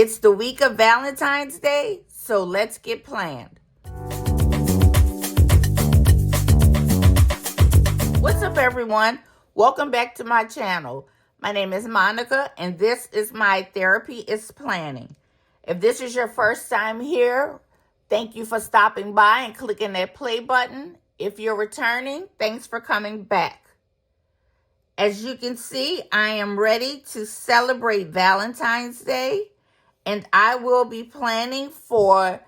It's the week of Valentine's Day, so let's get planned. What's up, everyone? Welcome back to my channel. My name is Monica, and this is my Therapy is Planning. If this is your first time here, thank you for stopping by and clicking that play button. If you're returning, thanks for coming back. As you can see, I am ready to celebrate Valentine's Day. And I will be planning for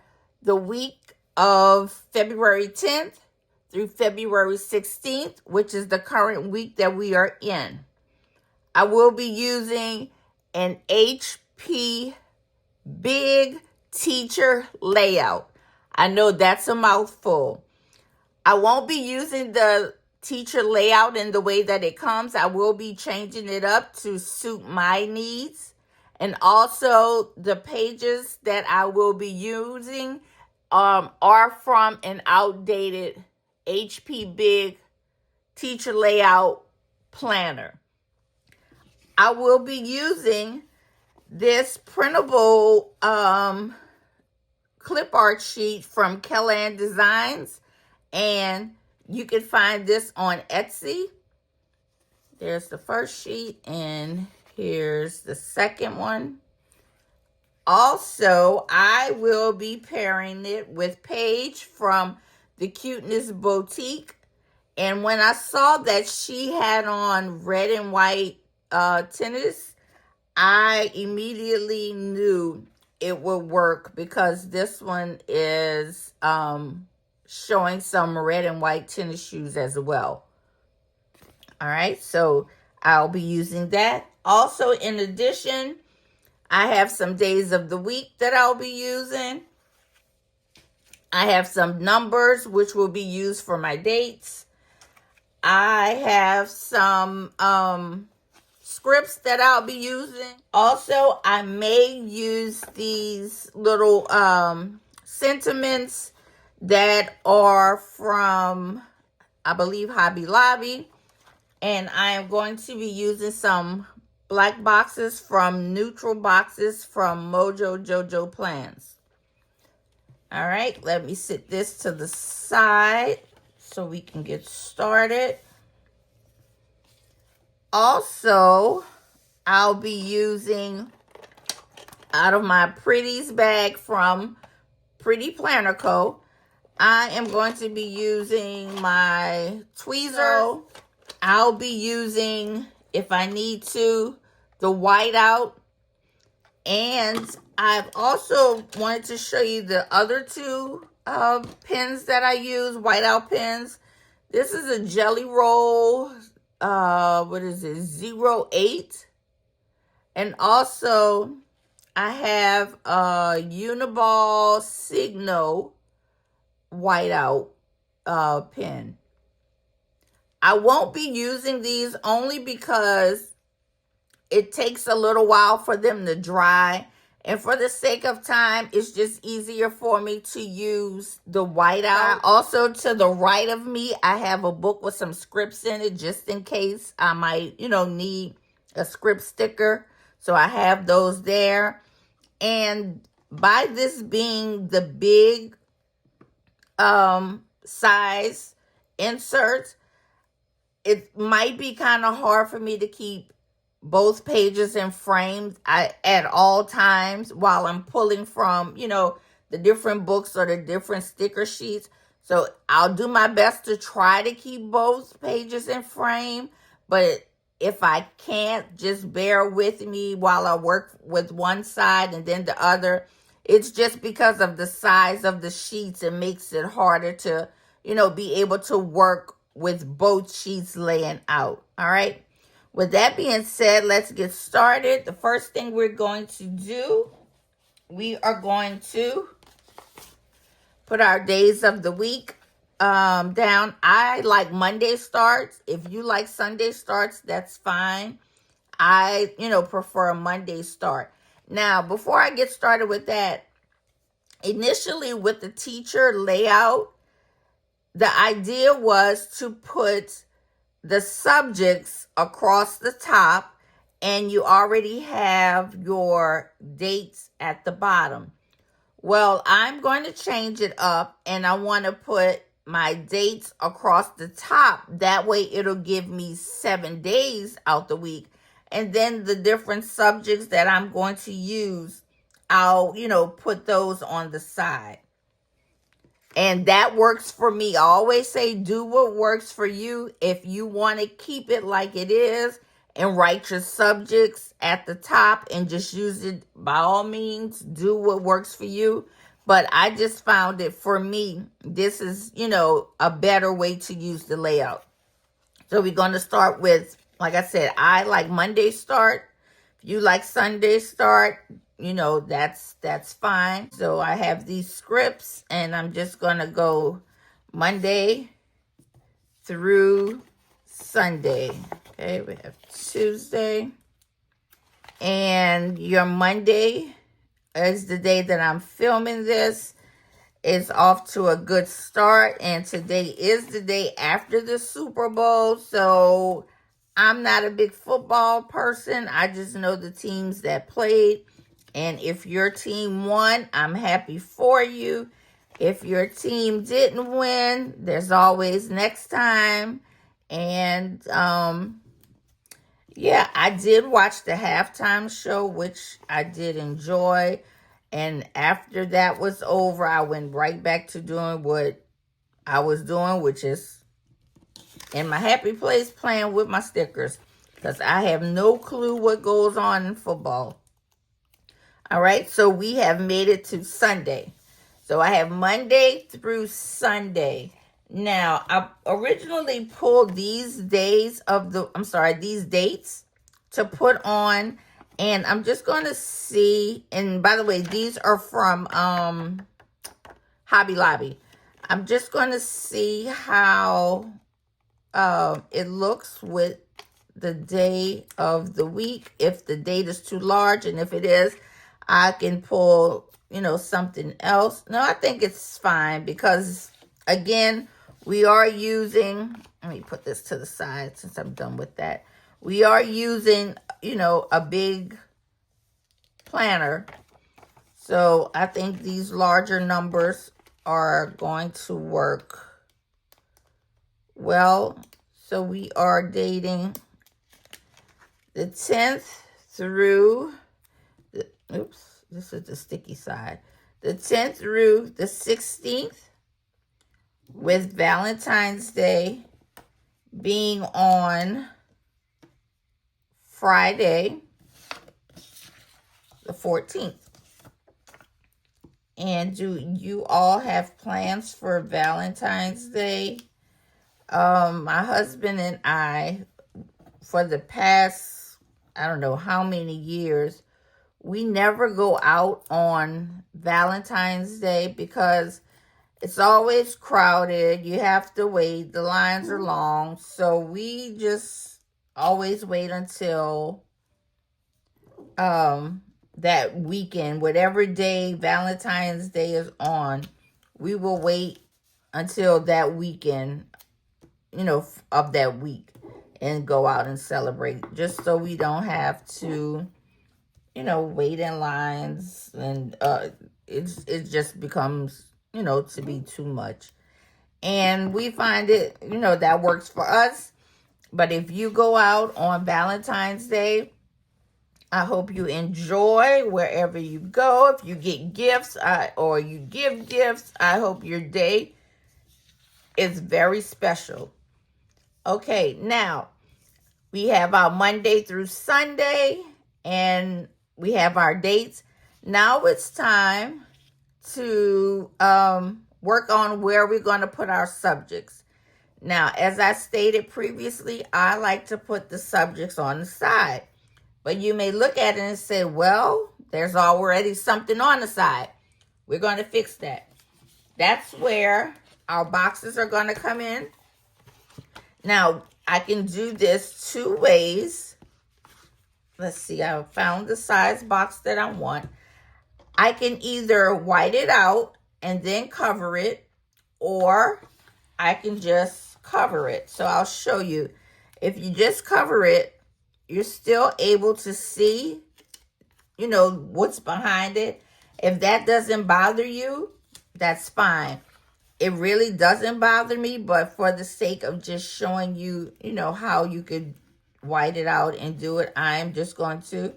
the week of February 10th through February 16th, which is the current week that we are in. I will be using an HP Big Teacher Layout. I know that's a mouthful. I won't be using the teacher layout in the way that it comes. I will be changing it up to suit my needs. And also, the pages that I will be using are from an outdated HP Big Teacher Layout Planner. I will be using this printable clip art sheet from Kellan Designs, and you can find this on Etsy. There's the first sheet, and here's the second one. Also, I will be pairing it with Paige from the Cuteness Boutique. And when I saw that she had on red and white tennis, I immediately knew it would work because this one is showing some red and white tennis shoes as well. All right, so I'll be using that. Also, in addition, I have some days of the week that I'll be using. I have some numbers which will be used for my dates. I have some scripts that I'll be using. Also, I may use these little sentiments that are from, I believe, Hobby Lobby. And I am going to be using some black boxes from Neutral Boxes from Mojo Jojo Plans. All right, let me set this to the side so we can get started. Also, I'll be using, out of my Pretties bag from Pretty Planner Co., I am going to be using my tweezers. I'll be using, if I need to, the whiteout. And I've also wanted to show you the other two pens that I use, whiteout pens. This is a Jelly Roll, what is it, 08. And also, I have a Uniball Signo whiteout pen. I won't be using these only because it takes a little while for them to dry. And for the sake of time, it's just easier for me to use the whiteout. Also, to the right of me, I have a book with some scripts in it just in case I might, need a script sticker. So I have those there. And by this being the big size inserts, it might be kind of hard for me to keep both pages in frames at all times while I'm pulling from, the different books or the different sticker sheets. So I'll do my best to try to keep both pages in frame. But if I can't, just bear with me while I work with one side and then the other. It's just because of the size of the sheets, it makes it harder to, be able to work with both sheets laying out. All right. With that being said, let's get started. The first thing we're going to do, we are going to put our days of the week down. I like Monday starts. If you like Sunday starts, that's fine. I, prefer a Monday start. Now, before I get started with that, initially with the teacher layout, the idea was to put the subjects across the top and you already have your dates at the bottom. Well, I'm going to change it up, and I want to put my dates across the top. That way it'll give me 7 days out the week. And then the different subjects that I'm going to use, I'll, put those on the side. And that works for me. I always say do what works for you. If you want to keep it like it is and write your subjects at the top and just use it, by all means, do what works for you. But I just found it, for me, this is, a better way to use the layout. So we're going to start with, like I said, I like Monday start. If you like Sunday start, that's fine. So I have these scripts, and I'm just going to go Monday through Sunday. Okay, we have Tuesday. And your Monday is the day that I'm filming this. It's off to a good start, and today is the day after the Super Bowl. So I'm not a big football person. I just know the teams that played. And if your team won, I'm happy for you. If your team didn't win, there's always next time. And yeah, I did watch the halftime show, which I did enjoy. And after that was over, I went right back to doing what I was doing, which is in my happy place playing with my stickers, because I have no clue what goes on in football. All right, so we have made it to Sunday. So I have Monday through Sunday. Now, I originally pulled these dates to put on, and I'm just going to see, and by the way, these are from Hobby Lobby. I'm just going to see how it looks with the day of the week, if the date is too large, and if it is, I can pull, something else. No, I think it's fine, because, again, we are using, let me put this to the side since I'm done with that. We are using, a big planner. So I think these larger numbers are going to work well. So we are dating the 10th through, this is the sticky side. The 10th through the 16th, with Valentine's Day being on Friday, the 14th. And do you all have plans for Valentine's Day? My husband and I, for the past, I don't know how many years, we never go out on Valentine's Day because it's always crowded. You have to wait. The lines are long. So we just always wait until that weekend. Whatever day Valentine's Day is on, we will wait until that weekend, of that week, and go out and celebrate, just so we don't have to, wait in lines, and it just becomes, to be too much. And we find it, that works for us. But if you go out on Valentine's Day, I hope you enjoy wherever you go. If you get gifts or you give gifts, I hope your day is very special. Okay, now we have our Monday through Sunday, and we have our dates. Now it's time to work on where we're going to put our subjects. Now, as I stated previously, I like to put the subjects on the side. But you may look at it and say, well, there's already something on the side. We're going to fix that. That's where our boxes are going to come in. Now, I can do this 2 ways. Let's see, I found the size box that I want. I can either white it out and then cover it, or I can just cover it. So I'll show you. If you just cover it, you're still able to see, you know, what's behind it. If that doesn't bother you, that's fine. It really doesn't bother me, but for the sake of just showing you, you know, how you could white it out and do it, I'm just going to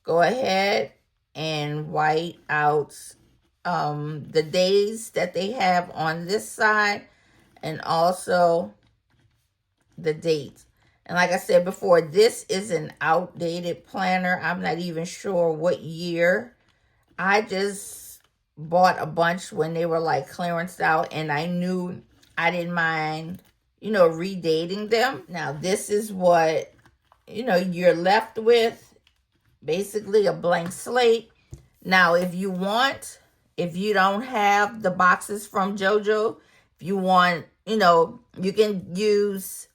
go ahead and white out the days that they have on this side and also the date. And like I said before, this is an outdated planner. I'm not even sure what year. I just bought a bunch when they were like clearance out, and I knew I didn't mind, you know, redating them. Now, this is what, you know, you're left with. Basically a blank slate. Now, if you want, if you don't have the boxes from JoJo, if you want, you know, you can use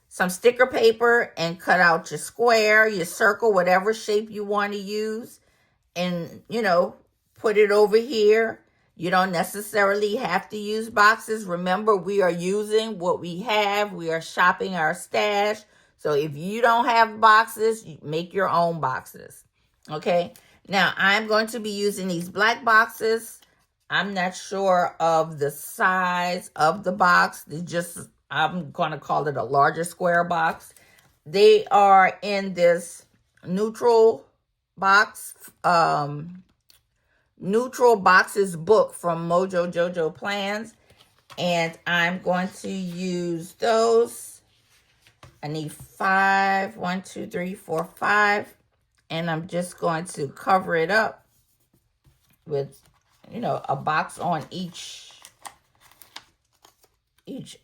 some sticker paper and cut out your square, your circle, whatever shape you want to use, and, you know, put it over here. You don't necessarily have to use boxes. Remember, we are using what we have. We are shopping our stash. So if you don't have boxes, you make your own boxes. Okay. Now, I'm going to be using these black boxes. I'm not sure of the size of the box. They just, I'm going to call it a larger square box. They are in this neutral box, neutral boxes book from Mojo Jojo Plans. And I'm going to use those. I need 5, 1, 2, 3, 4, 5. And I'm just going to cover it up with, you know, a box on each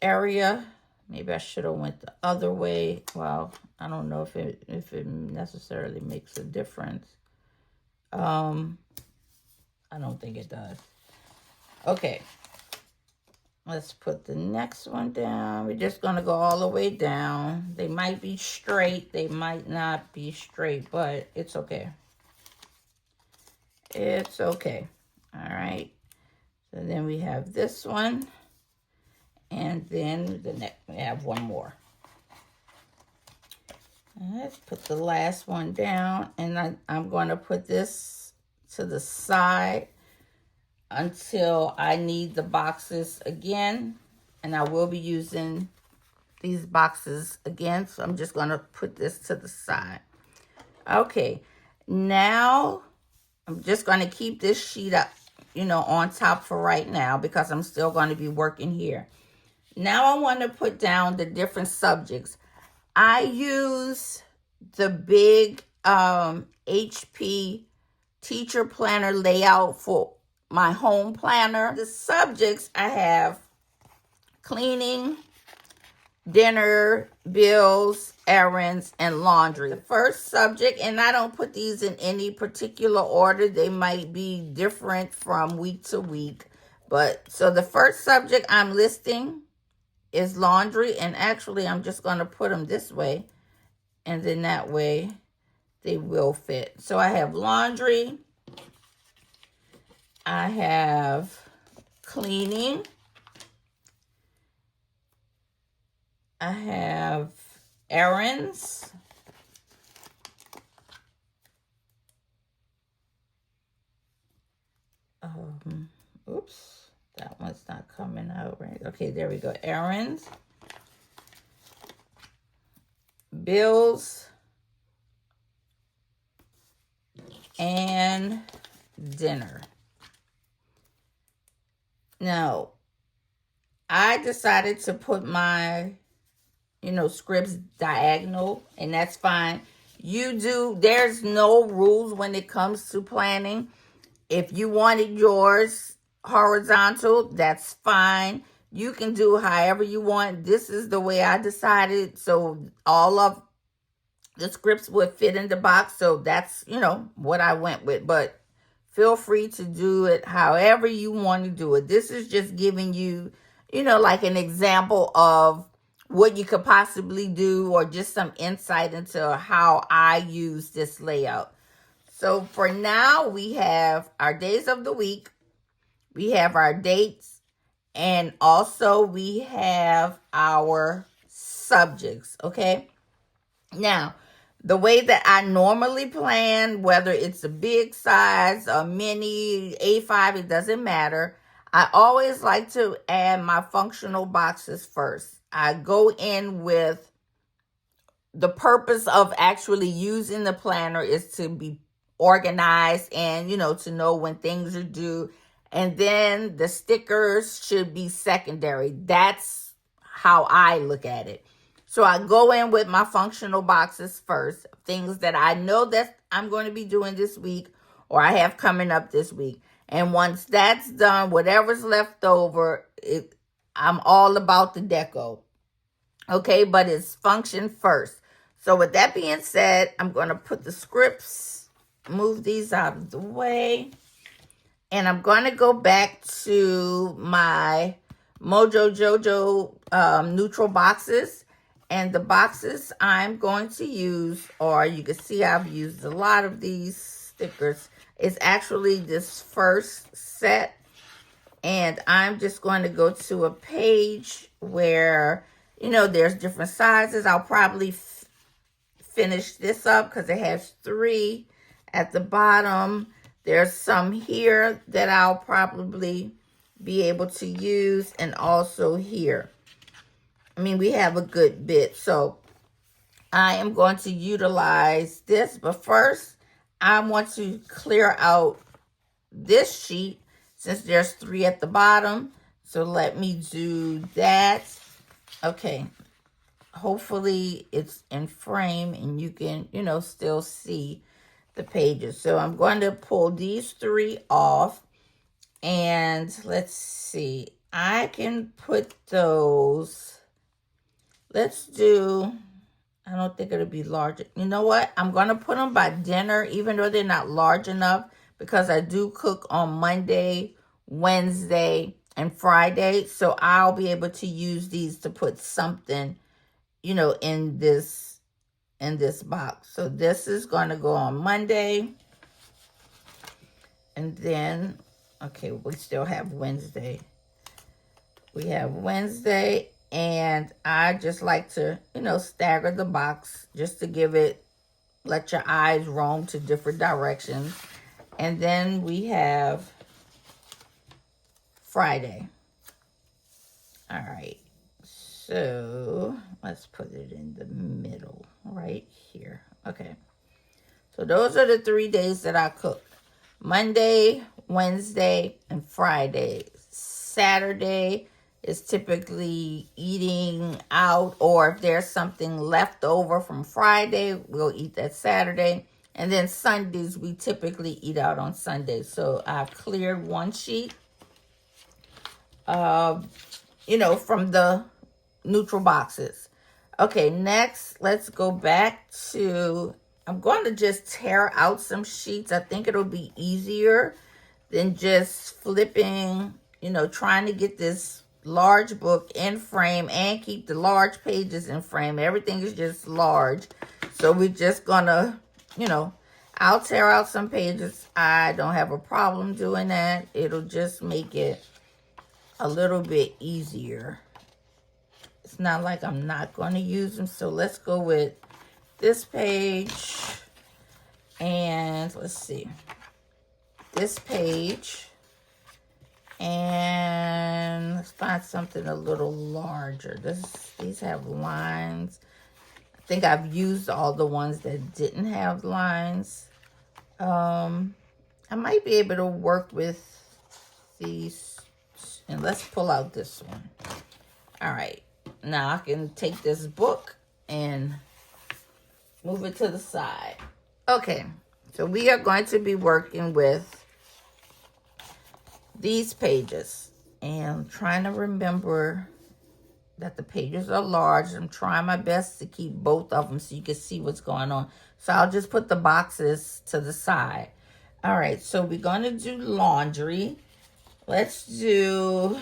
area. Maybe I should have went the other way. Well, I don't know if it necessarily makes a difference. I don't think it does. Okay. Let's put the next one down. We're just going to go all the way down. They might be straight. They might not be straight, but it's okay. It's okay. All right. So then we have this one. And then the next, we have one more. Let's put the last one down. And I'm going to put this to the side until I need the boxes again. And I will be using these boxes again. So I'm just going to put this to the side. Okay. Now, I'm just going to keep this sheet up, you know, on top for right now because I'm still going to be working here. Now I want to put down the different subjects. I use the big HP teacher planner layout for my home planner. The subjects I have cleaning, dinner, bills, errands, and laundry. The first subject, and I don't put these in any particular order. They might be different from week to week. But so the first subject I'm listing is laundry. And actually, I'm just going to put them this way. And then that way they will fit. So I have laundry. I have cleaning. I have errands. Oops, that one's not coming out right. Okay, there we go. Errands. Bills. And dinner. Now, I decided to put my, you know, scripts diagonal, and that's fine. You do, there's no rules when it comes to planning. If you wanted yours horizontal, that's fine. You can do however you want. This is the way I decided. So all of the scripts would fit in the box. So that's, you know, what I went with. But feel free to do it however you want to do it. This is just giving you, you know, like an example of what you could possibly do or just some insight into how I use this layout. So for now, we have our days of the week. We have our dates. And also we have our subjects, okay? Now, the way that I normally plan, whether it's a big size, a mini, A5, it doesn't matter. I always like to add my functional boxes first. I go in with the purpose of actually using the planner is to be organized and, to know when things are due. And then the stickers should be secondary. That's how I look at it. So I go in with my functional boxes first, things that I know that I'm going to be doing this week or I have coming up this week. And once that's done, whatever's left over, I'm all about the deco. Okay, but it's function first. So with that being said, I'm going to put the scripts, move these out of the way. And I'm going to go back to my Mojo Jojo neutral boxes. And the boxes I'm going to use, or you can see I've used a lot of these stickers, is actually this first set. And I'm just going to go to a page where, there's different sizes. I'll probably finish this up because it has 3 at the bottom. There's some here that I'll probably be able to use, and also here. We have a good bit. So I am going to utilize this. But first, I want to clear out this sheet since there's 3 at the bottom. So let me do that. Okay. Hopefully it's in frame and you can, still see the pages. So I'm going to pull these 3 off. And let's see. I can put those... Let's do, I don't think it'll be large. You know what? I'm going to put them by dinner, even though they're not large enough, because I do cook on Monday, Wednesday, and Friday. So I'll be able to use these to put something, in this box. So this is going to go on Monday. And then, okay, we still have Wednesday. We have Wednesday. And I just like to, stagger the box just to let your eyes roam to different directions. And then we have Friday. All right. So let's put it in the middle right here. Okay. So those are the 3 days that I cook. Monday, Wednesday, and Friday. Saturday is typically eating out, or if there's something left over from Friday, we'll eat that Saturday. And then Sundays, we typically eat out on Sundays. So I've cleared one sheet, from the neutral boxes. Okay, next, let's go back to, I'm going to just tear out some sheets. I think it'll be easier than just flipping, trying to get this large book in frame and keep the large pages in frame. Everything is just large. So we're just gonna, I'll tear out some pages. I don't have a problem doing that. It'll just make it a little bit easier. It's not like I'm not going to use them. So let's go with this page. And let's see. This page. And let's find something a little larger. These have lines. I think I've used all the ones that didn't have lines. I might be able to work with these. And let's pull out this one. All right. Now I can take this book and move it to the side. Okay. So we are going to be working with these pages, and I'm trying to remember that the pages are large. I'm trying my best to keep both of them so you can see what's going on. So I'll just put the boxes to the side. All right, so we're going to do laundry. Let's use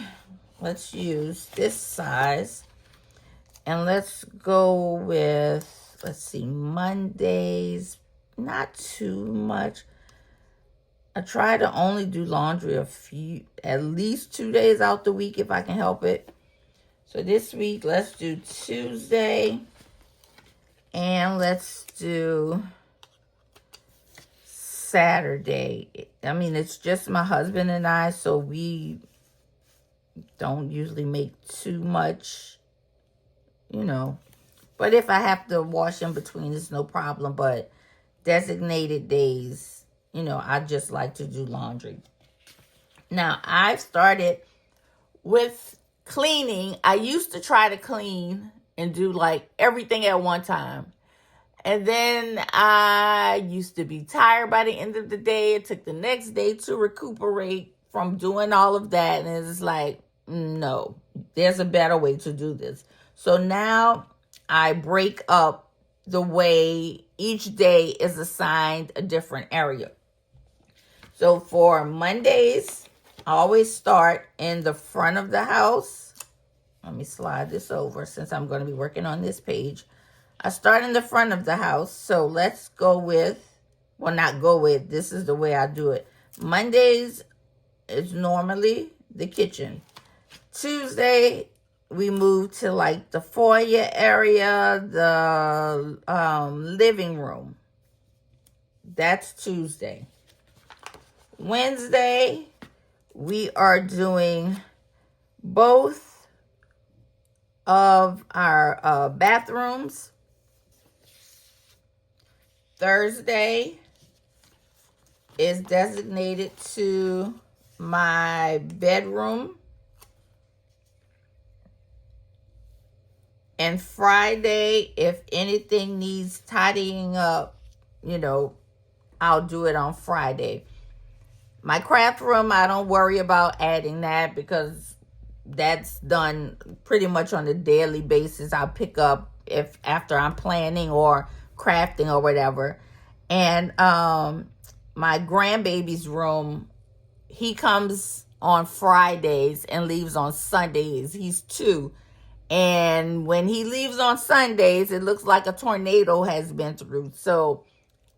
this size, and let's go with, let's see, Mondays, not too much. I try to only do laundry at least 2 days out the week if I can help it. So this week, let's do Tuesday, And let's do Saturday. I mean, it's just my husband and I, so we don't usually make too much, you know. But if I have to wash in between, it's no problem. But designated days, you know, I just like to do laundry. Now, I've started with cleaning. I used to try to clean and do like everything at one time. And then I used to be tired by the end of the day. It took the next day to recuperate from doing all of that. And it's like, no, there's a better way to do this. So now I break up the way each day is assigned a different area. So for Mondays, I always start in the front of the house. Let me slide this over since I'm going to be working on this page. I start in the front of the house. So let's go with, well, not go with, this is the way I do it. Mondays is normally the kitchen. Tuesday, we move to like the foyer area, the living room. That's Tuesday. Wednesday, we are doing both of our bathrooms. Thursday is designated to my bedroom. And Friday, if anything needs tidying up, you know, I'll do it on Friday. My craft room, I don't worry about adding that because that's done pretty much on a daily basis. I'll pick up if after I'm planning or crafting or whatever. And my grandbaby's room, he comes on Fridays and leaves on Sundays. He's 2. And when he leaves on Sundays, it looks like a tornado has been through. So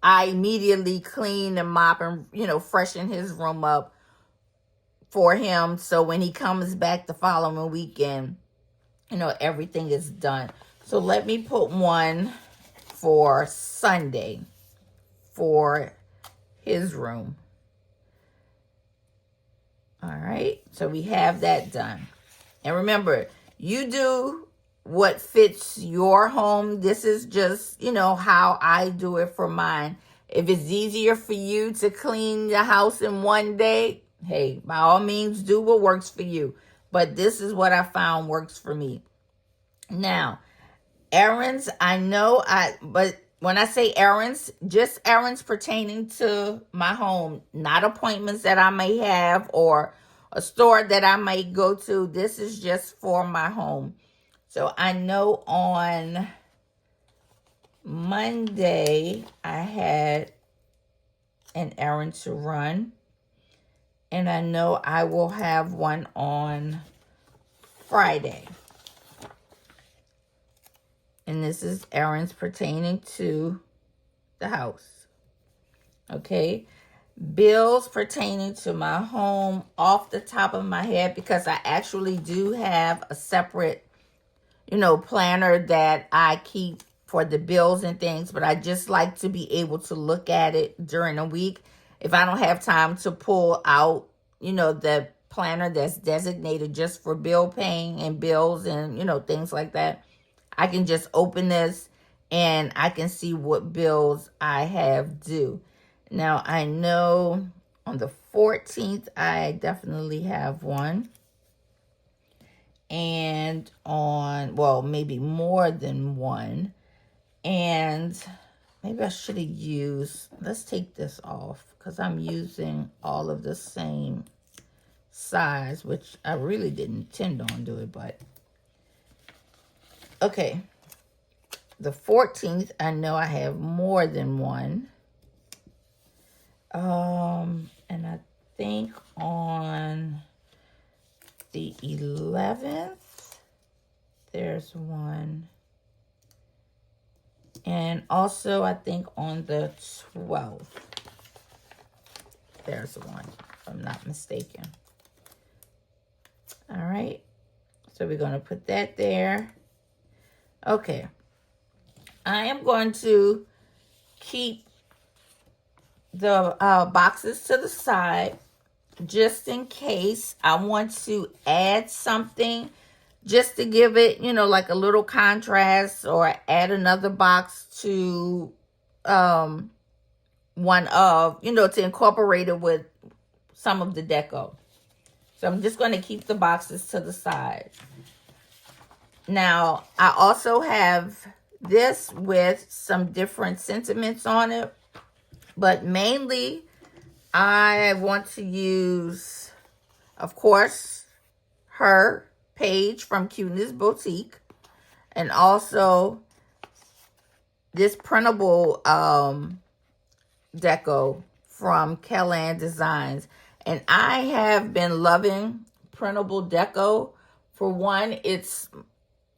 I immediately clean and mop and, you know, freshen his room up for him. So when he comes back the following weekend, you know, everything is done. So let me put one for Sunday for his room. All right. So we have that done. And remember, you do what fits your home. This is just, you know, how I do it for mine. If it's easier for you to clean the house in one day, hey, by all means, do what works for you. But this is what I found works for me. Now, errands, but when I say errands, just errands pertaining to my home, not appointments that I may have or a store that I may go to. This is just for my home. So I know on Monday I had an errand to run. And I know I will have one on Friday. And this is errands pertaining to the house. Okay. Bills pertaining to my home off the top of my head, because I actually do have a separate, you know, planner that I keep for the bills and things, but I just like to be able to look at it during the week. If I don't have time to pull out, you know, the planner that's designated just for bill paying and bills and, you know, things like that, I can just open this and I can see what bills I have due. Now, I know on the 14th, I definitely have one. And on, well, maybe more than one. And maybe I should have used, let's take this off because I'm using all of the same size, which I really didn't intend on doing, but okay. The 14th, I know I have more than one. And I think on the 11th, there's one. And also, I think on the 12th, there's one, if I'm not mistaken. All right. So we're going to put that there. Okay. I am going to keep the boxes to the side just in case I want to add something, just to give it, like a little contrast, or add another box to one of, to incorporate it with some of the deco. So I'm just going to keep the boxes to the side. Now, I also have this with some different sentiments on it, but mainly I want to use, of course, her Paige from Cuteness Boutique, and also this printable deco from Kellan Designs. And I have been loving printable deco. For one, it's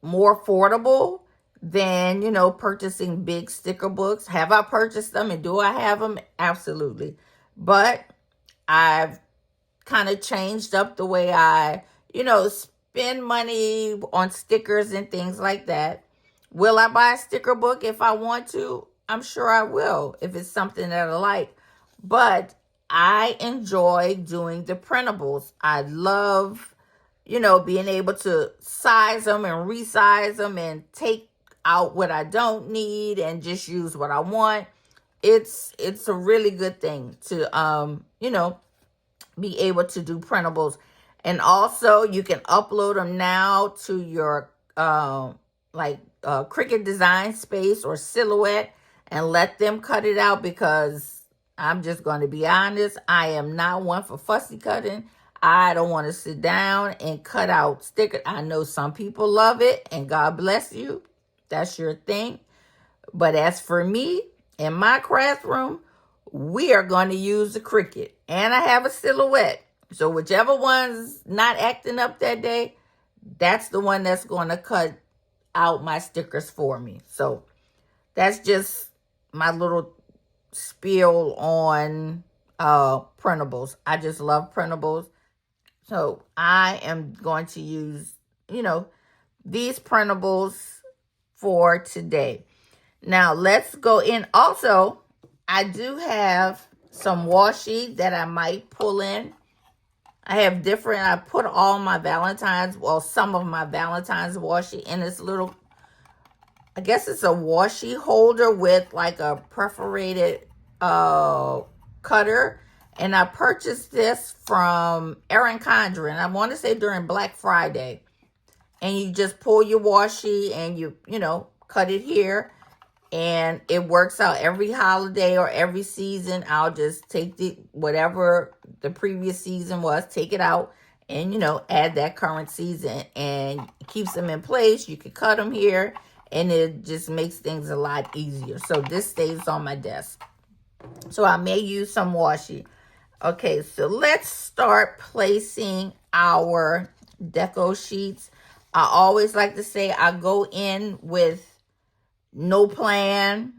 more affordable than, purchasing big sticker books. Have I purchased them and do I have them? Absolutely. But I've kind of changed up the way I, spend money on stickers and things like that. Will I buy a sticker book if I want to? I'm sure I will, if it's something that I like. But I enjoy doing the printables. I love, being able to size them and resize them and take out what I don't need and just use what I want. It's a really good thing to, be able to do printables. And also you can upload them now to your, Cricut Design Space or Silhouette, and let them cut it out, because I'm just going to be honest, I am not one for fussy cutting. I don't want to sit down and cut out stickers. I know some people love it, and God bless you. That's your thing. But as for me, in my craft room, we are going to use the Cricut. And I have a Silhouette. So whichever one's not acting up that day, that's the one that's going to cut out my stickers for me. So that's just my little spiel on printables. I just love printables. So I am going to use, these printables for today. Now let's go in. Also, I do have some washi that I might pull in. I put all my Valentine's, some of my Valentine's washi in this little, I guess it's a washi holder with like a perforated cutter. And I purchased this from Erin Condren. I want to say during Black Friday. And you just pull your washi and you cut it here. And it works out every holiday or every season. I'll just take whatever the previous season was, take it out and, add that current season, and it keeps them in place. You can cut them here, and it just makes things a lot easier. So this stays on my desk. So I may use some washi. Okay, so let's start placing our deco sheets. I always like to say I go in with no plan.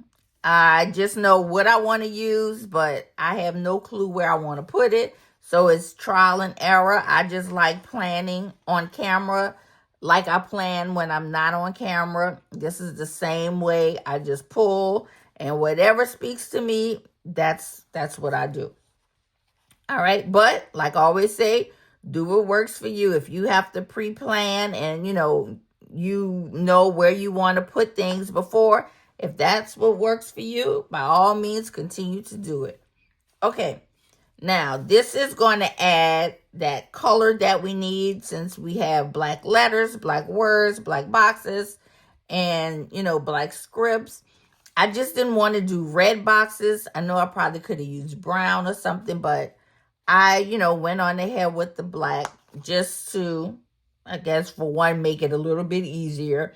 I just know what I want to use, but I have no clue where I want to put it. So it's trial and error. I just like planning on camera like I plan when I'm not on camera. This is the same way. I just pull, and whatever speaks to me, that's what I do. All right. But like I always say, do what works for you. If you have to pre-plan and, you know where you want to put things before, if that's what works for you, by all means, continue to do it. Okay. Now, this is going to add that color that we need, since we have black letters, black words, black boxes, and, black scripts. I just didn't want to do red boxes. I know I probably could have used brown or something, but I, went on ahead with the black just to, I guess, for one, make it a little bit easier.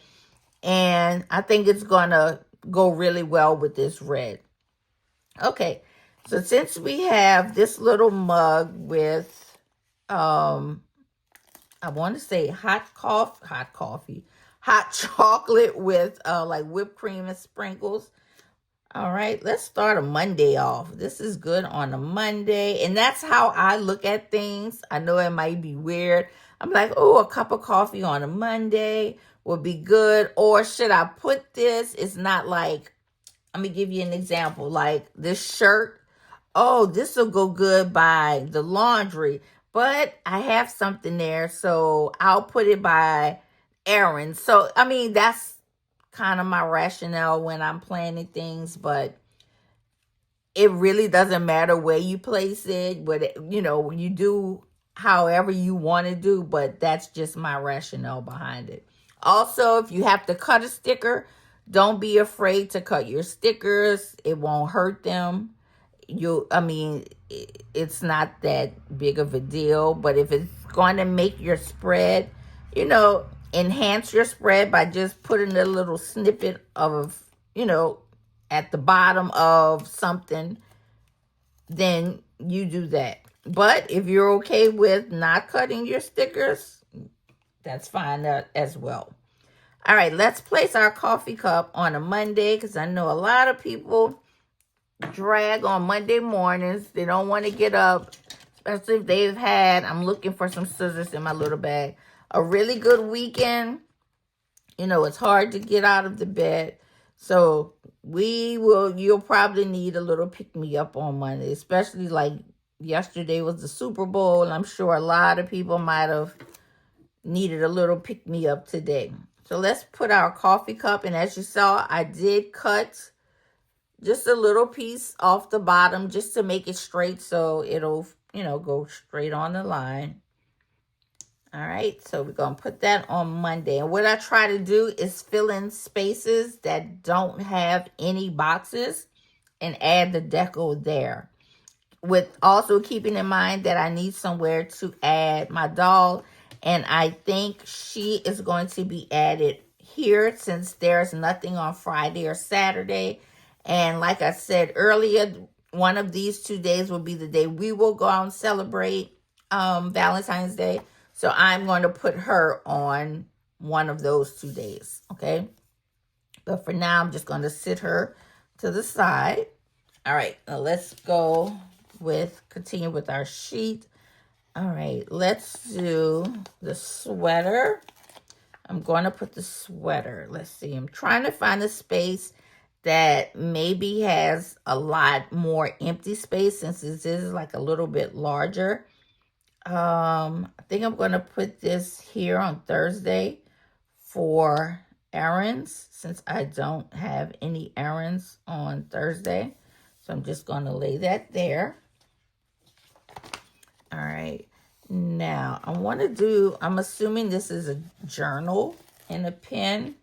And I think it's going to go really well with this red. Okay. So since we have this little mug with, I want to say hot chocolate with like whipped cream and sprinkles. All right, let's start a Monday off. This is good on a Monday. And that's how I look at things. I know it might be weird. I'm like, oh, a cup of coffee on a Monday. would be good. Or should I put this? It's not like, let me give you an example. Like this shirt. Oh, this will go good by the laundry. But I have something there, so I'll put it by errands. So, I mean, that's kind of my rationale when I'm planning things, but it really doesn't matter where you place it, but you do however you want to do, but that's just my rationale behind it. Also, if you have to cut a sticker, don't be afraid to cut your stickers. It won't hurt them. It's not that big of a deal, but if it's going to make your spread, you know, enhance your spread by just putting a little snippet of, at the bottom of something, then you do that. But if you're okay with not cutting your stickers, that's fine as well. All right, let's place our coffee cup on a Monday, because I know a lot of people drag on Monday mornings. They don't want to get up, especially if they've had, I'm looking for some scissors in my little bag, a really good weekend. It's hard to get out of the bed. So you'll probably need a little pick-me-up on Monday, especially like yesterday was the Super Bowl, and I'm sure a lot of people might have needed a little pick-me-up today. So let's put our coffee cup, and as you saw, I did cut just a little piece off the bottom just to make it straight, so it'll, go straight on the line. All right, so we're going to put that on Monday. And what I try to do is fill in spaces that don't have any boxes and add the deco there. With also keeping in mind that I need somewhere to add my doll. And I think she is going to be added here since there's nothing on Friday or Saturday. And like I said earlier, one of these 2 days will be the day we will go out and celebrate Valentine's Day. So I'm going to put her on one of those 2 days, okay? But for now, I'm just going to sit her to the side. All right, now let's continue with our sheet. All right, let's do the sweater. I'm going to put the sweater. Let's see. I'm trying to find a space that maybe has a lot more empty space since this is like a little bit larger. I think I'm going to put this here on Thursday for errands since I don't have any errands on Thursday. So I'm just going to lay that there. All right. Now, I'm assuming this is a journal and a pen.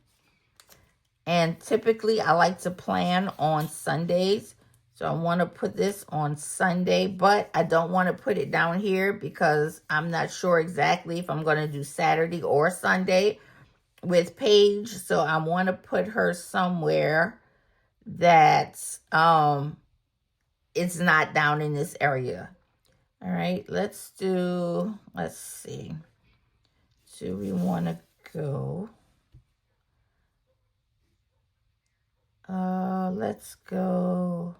And typically I like to plan on Sundays. So I want to put this on Sunday, but I don't want to put it down here because I'm not sure exactly if I'm going to do Saturday or Sunday with Paige. So I want to put her somewhere that it's not down in this area. All right, let's see. Do we want to go? Let's go.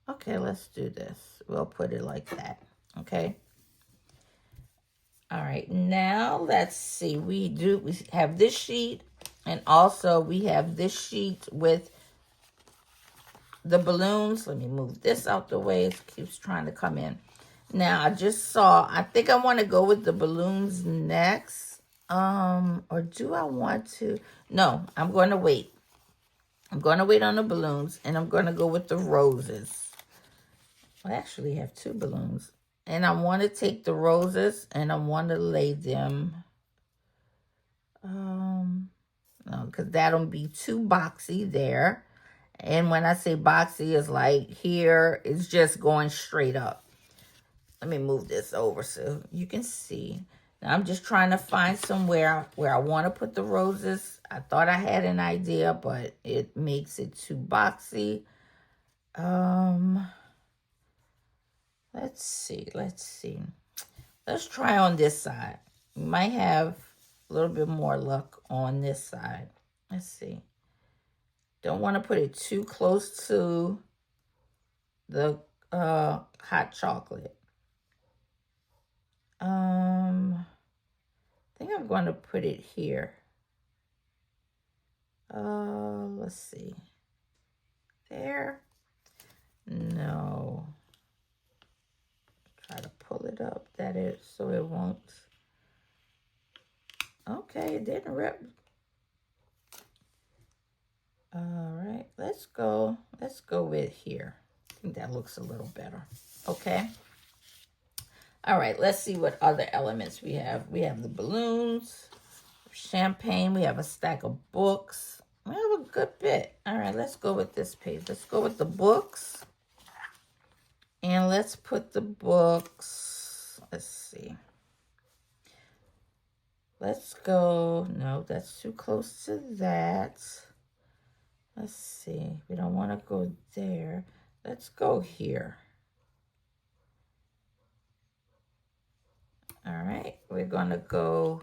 Okay, let's do this. We'll put it like that. Okay. All right, now let's see. We have this sheet, and also we have this sheet with the balloons. Let me move this out the way. It keeps trying to come in. Now, I think I want to go with the balloons next. Or do I want to? No, I'm going to wait. I'm going to wait on the balloons, and I'm going to go with the roses. I actually have 2 balloons. And I want to take the roses, and I want to lay them. No, because that'll be too boxy there. And when I say boxy, it's like here, it's just going straight up. Let me move this over so you can see. Now, I'm just trying to find somewhere where I want to put the roses. I thought I had an idea, but it makes it too boxy. Let's see. Let's try on this side. We might have a little bit more luck on this side. Let's see. Don't want to put it too close to the hot chocolate. I think I'm going to put it here. Let's see. There. No. Try to pull it up so it won't. Okay, it didn't rip. All right, let's go with here. I think that looks a little better. Okay. All right, let's see what other elements we have. We have the balloons, champagne. We have a stack of books. We have a good bit. All right, let's go with this page. Let's go with the books. And let's put the books. Let's see. Let's go. No, that's too close to that. Let's see. We don't want to go there. Let's go here. All right. We're going to go.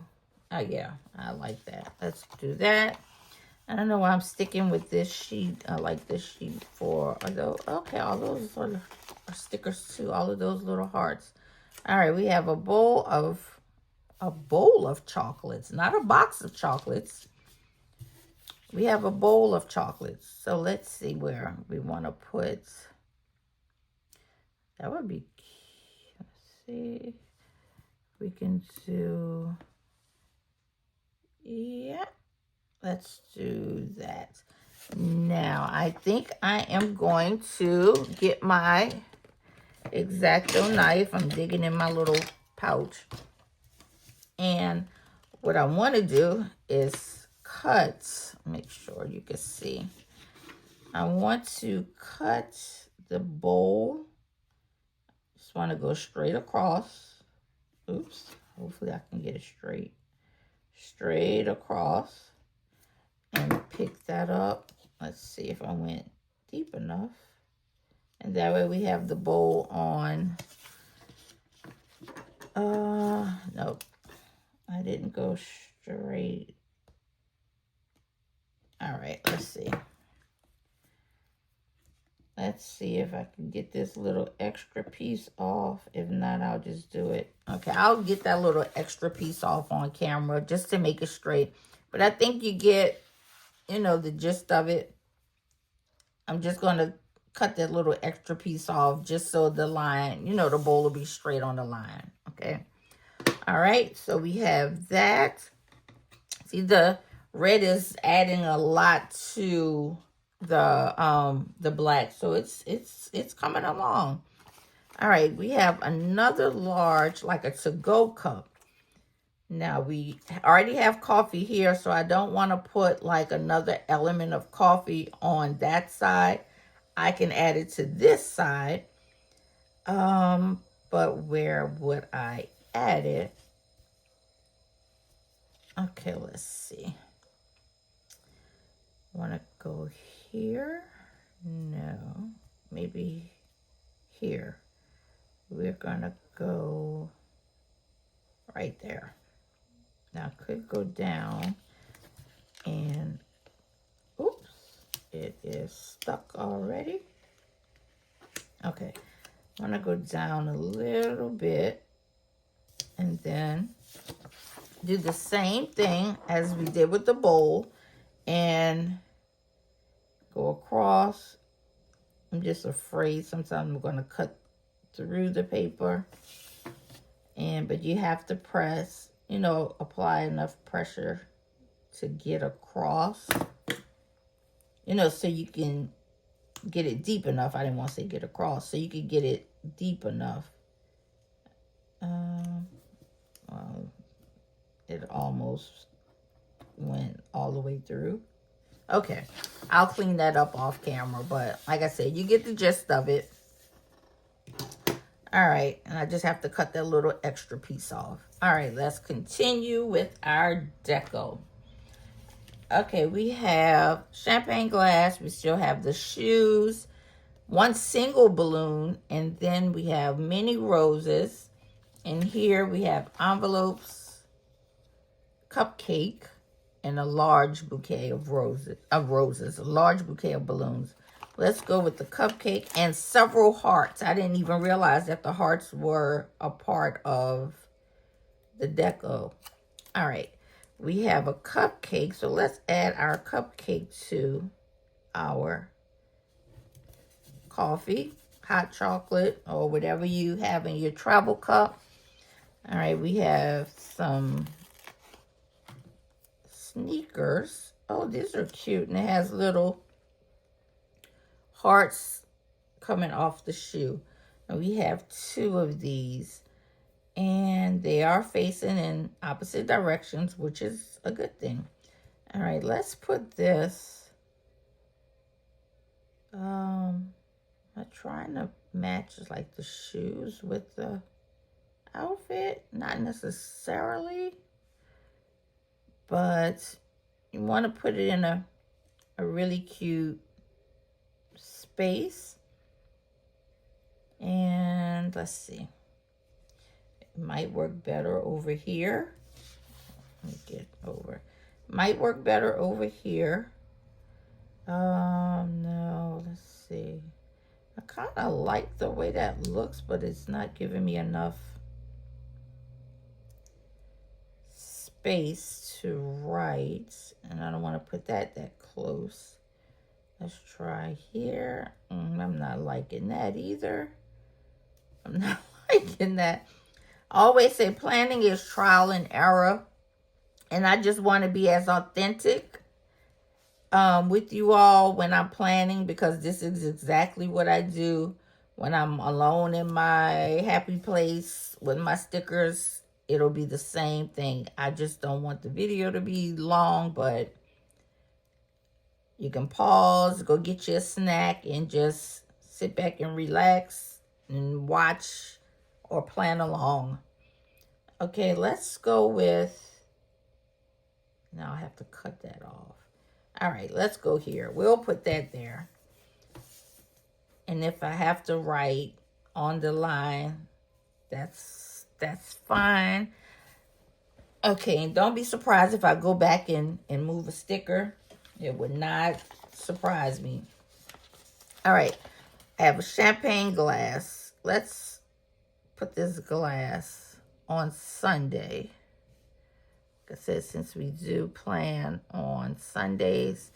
Oh, yeah. I like that. Let's do that. I don't know why I'm sticking with this sheet. I like this sheet for those. Okay, all those are stickers too. All of those little hearts. All right. We have a bowl of chocolates, not a box of chocolates. We have a bowl of chocolates. So let's see where we want to put. That would be, let's see. We can do, yeah, let's do that. Now, I think I am going to get my X-Acto knife. I'm digging in my little pouch. And what I want to do is cut, make sure you can see. I want to cut the bowl. Just want to go straight across. Oops, hopefully I can get it straight across and pick that up. Let's see if I went deep enough. And that way we have the bowl on. Nope. I didn't go straight. All right, let's see. Let's see if I can get this little extra piece off. If not, I'll just do it. Okay, I'll get that little extra piece off on camera just to make it straight. But I think you get, the gist of it. I'm just going to cut that little extra piece off just so the line, the bowl will be straight on the line. Okay. All right, so we have that. See, the red is adding a lot to the black, so it's coming along. All right, we have another large, like a to-go cup. Now we already have coffee here, so I don't want to put like another element of coffee on that side. I can add it to this side. But where would I add it? Okay, let's see. Want to go here? No, maybe here. We're gonna go right there. Now I could go down and, oops, it is stuck already. Okay, I want to go down a little bit and then do the same thing as we did with the bowl and go across. I'm just afraid sometimes I'm going to cut through the paper. But you have to press, apply enough pressure to get across, so you can get it deep enough. I didn't want to say get across, so you can get it deep enough. Well, it almost went all the way through. Okay, I'll clean that up off camera, but like I said, you get the gist of it. All right, and I just have to cut that little extra piece off. All right, let's continue with our deco. Okay, we have champagne glass. We still have the shoes, one single balloon, and then we have mini roses. And here we have envelopes, cupcake, and a large bouquet of roses, a large bouquet of balloons. Let's go with the cupcake and several hearts. I didn't even realize that the hearts were a part of the deco. All right. we have a cupcake. So let's add our cupcake to our coffee, hot chocolate, or whatever you have in your travel cup. All right, we have some sneakers. Oh, these are cute. And it has little hearts coming off the shoe. And we have 2 of these. And they are facing in opposite directions, which is a good thing. All right, let's put this. I'm trying to match like the shoes with the outfit. Not necessarily. But you want to put it in a really cute space. And let's see. It might work better over here. Let me get over. Might work better over here. No, let's see. I kind of like the way that looks, but it's not giving me enough space to write, and I don't want to put that close. Let's try here. I'm not liking that either. I'm not liking that. I always say planning is trial and error, and I just want to be as authentic with you all when I'm planning, because this is exactly what I do when I'm alone in my happy place with my stickers. It'll be the same thing. I just don't want the video to be long, but you can pause, go get you a snack, and just sit back and relax and watch or plan along. Okay, let's go with, now I have to cut that off. All right, let's go here. We'll put that there. And if I have to write on the line, that's fine. Okay, and don't be surprised if I go back and move a sticker. It would not surprise me. All right, I have a champagne glass. Let's put this glass on Sunday. Like I said, since we do plan on Sundays,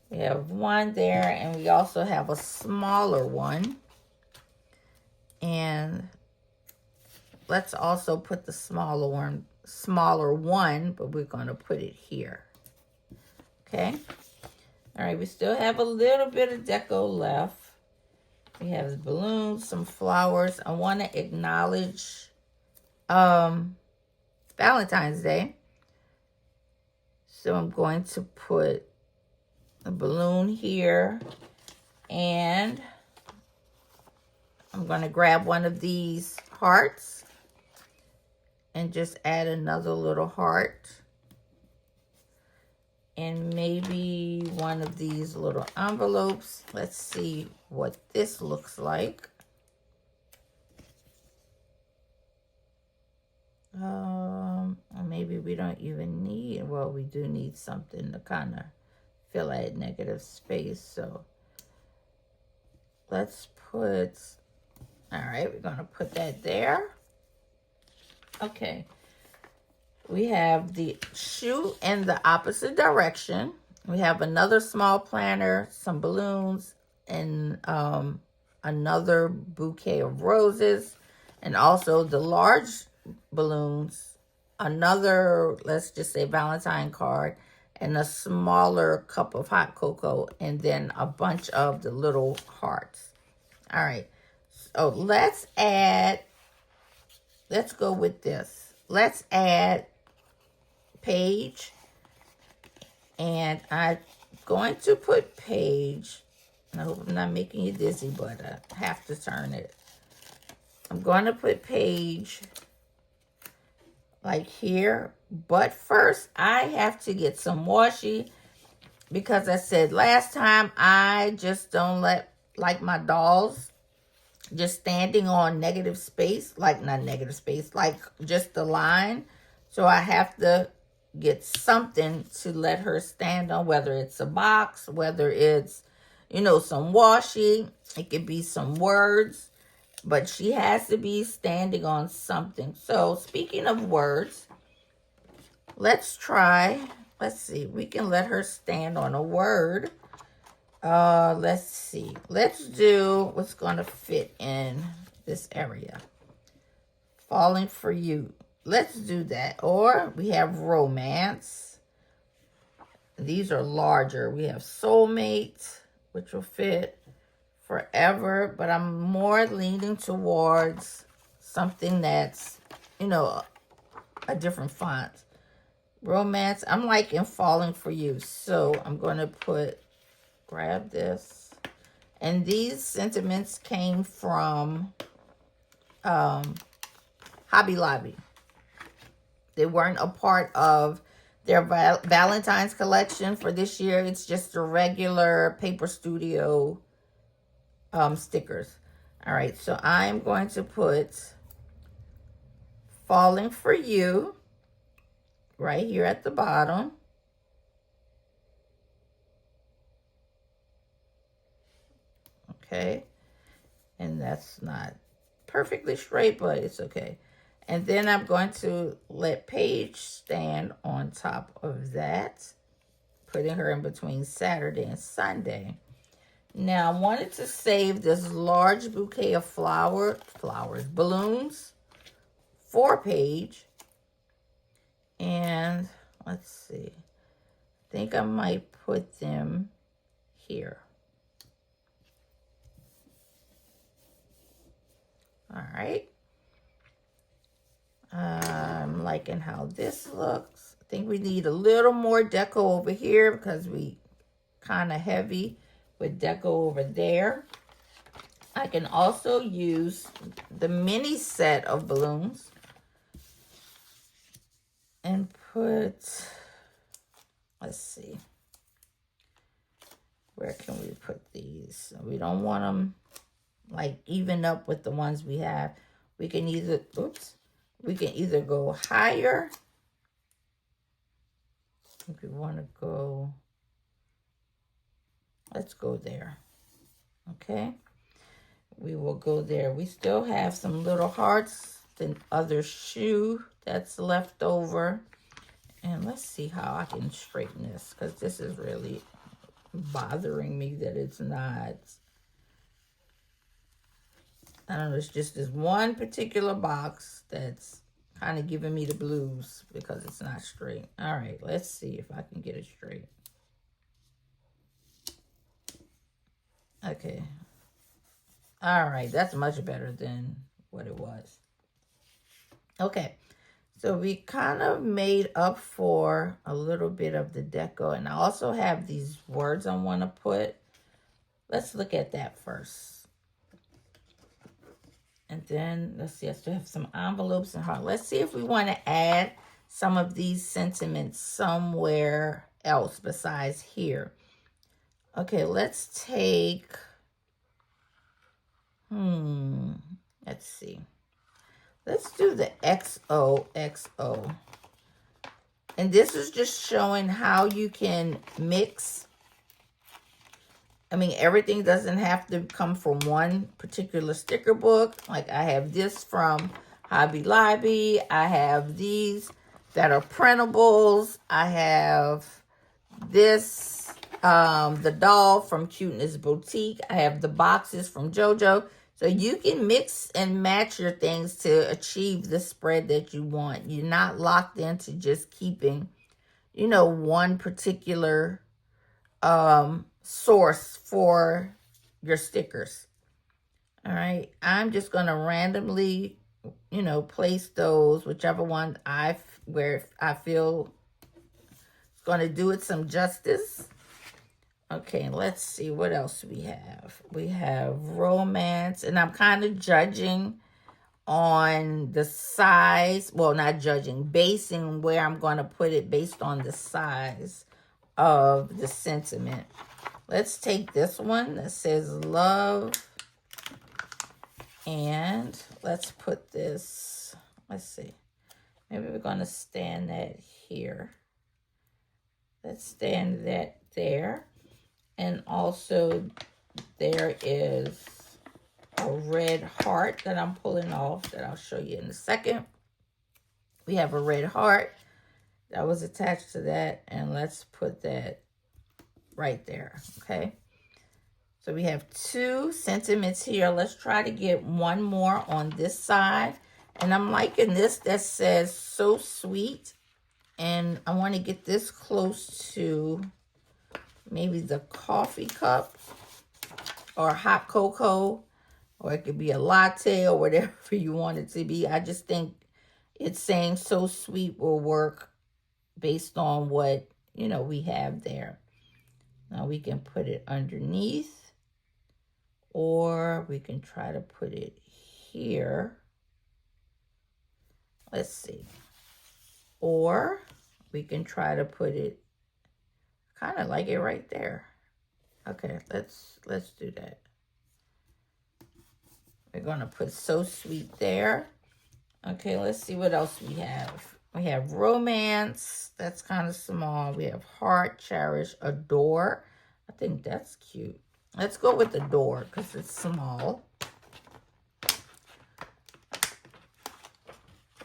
we have one there, and we also have a smaller one. And let's also put the smaller one, but we're going to put it here. Okay. All right, we still have a little bit of deco left. We have balloons, some flowers. I want to acknowledge Valentine's Day. So I'm going to put a balloon here, and I'm going to grab one of these hearts and just add another little heart. And maybe one of these little envelopes. Let's see what this looks like. Or maybe we don't even need, well, we do need something to kind of fill that negative space. So let's put, all right, we're going to put that there. Okay. We have the shoe in the opposite direction. We have another small planner, some balloons, and another bouquet of roses, and also the large balloons, another, let's just say, Valentine card, and a smaller cup of hot cocoa, and then a bunch of the little hearts. All right. So let's go with this. Let's add Paige, and I'm going to put Paige. I hope I'm not making you dizzy, but I have to turn it. I'm going to put Paige like here, but first I have to get some washi, because I said last time I just don't like my dolls just standing on negative space, like not negative space, like just the line. So I have to get something to let her stand on, whether it's a box, whether it's, some washi. It could be some words, but she has to be standing on something. So speaking of words, let's try. Let's see. We can let her stand on a word. Let's see. Let's do what's going to fit in this area. Falling for you. Let's do that. Or we have romance. These are larger. We have soulmate, which will fit forever. But I'm more leaning towards something that's, you know, a different font. Romance. I'm liking falling for you. So I'm going to grab this. And these sentiments came from Hobby Lobby. They weren't a part of their Valentine's collection for this year. It's just the regular Paper Studio stickers. All right, so I'm going to put Falling for You right here at the bottom. Okay, and that's not perfectly straight, but it's okay. And then I'm going to let Paige stand on top of that, putting her in between Saturday and Sunday. Now, I wanted to save this large bouquet of balloons for Paige. And let's see. I think I might put them here. All right. I'm liking how this looks. I think we need a little more deco over here because we kind of heavy with deco over there. I can also use the mini set of balloons and put, let's see, where can we put these? We don't want them like even up with the ones we have. We can either, we can either go higher. If we want to go, let's go there. Okay. We will go there. We still have some little hearts, the other shoe that's left over. And let's see how I can straighten this, because this is really bothering me that it's not. I don't know, it's just this one particular box that's kind of giving me the blues because it's not straight. All right, let's see if I can get it straight. Okay. All right, that's much better than what it was. Okay, so we kind of made up for a little bit of the deco. And I also have these words I want to put. Let's look at that first. And then, let's see, I still have some envelopes and heart. Let's see if we want to add some of these sentiments somewhere else besides here. Okay, let's take, let's see. Let's do the XOXO. And this is just showing how you can mix. I mean, everything doesn't have to come from one particular sticker book. Like I have this from Hobby Lobby. I have these that are printables. I have this, the doll from Cuteness Boutique. I have the boxes from JoJo. So you can mix and match your things to achieve the spread that you want. You're not locked into just keeping, you know, one particular source for your stickers. All right, I'm just going to randomly, you know, place those, whichever one where I feel it's going to do it some justice. Okay, let's see what else we have. We have romance, and I'm kind of judging on the size. Well, not judging, basing where I'm going to put it based on the size of the sentiment. Let's take this one that says love, and let's put this, let's see, maybe we're going to stand that here. Let's stand that there. And also there is a red heart that I'm pulling off that I'll show you in a second. We have a red heart that was attached to that, and let's put that right there, okay? So we have 2 sentiments here. Let's try to get one more on this side. And I'm liking this that says so sweet. And I want to get this close to maybe the coffee cup or hot cocoa, or it could be a latte or whatever you want it to be. I just think it's saying so sweet will work based on what, you know, we have there. Now we can put it underneath, or we can try to put it here. Let's see. Or we can try to put it kind of like it right there. Okay, let's do that. We're going to put so sweet there. Okay, let's see what else we have. We have romance. That's kind of small. We have heart, cherish, adore. I think that's cute. Let's go with adore because it's small.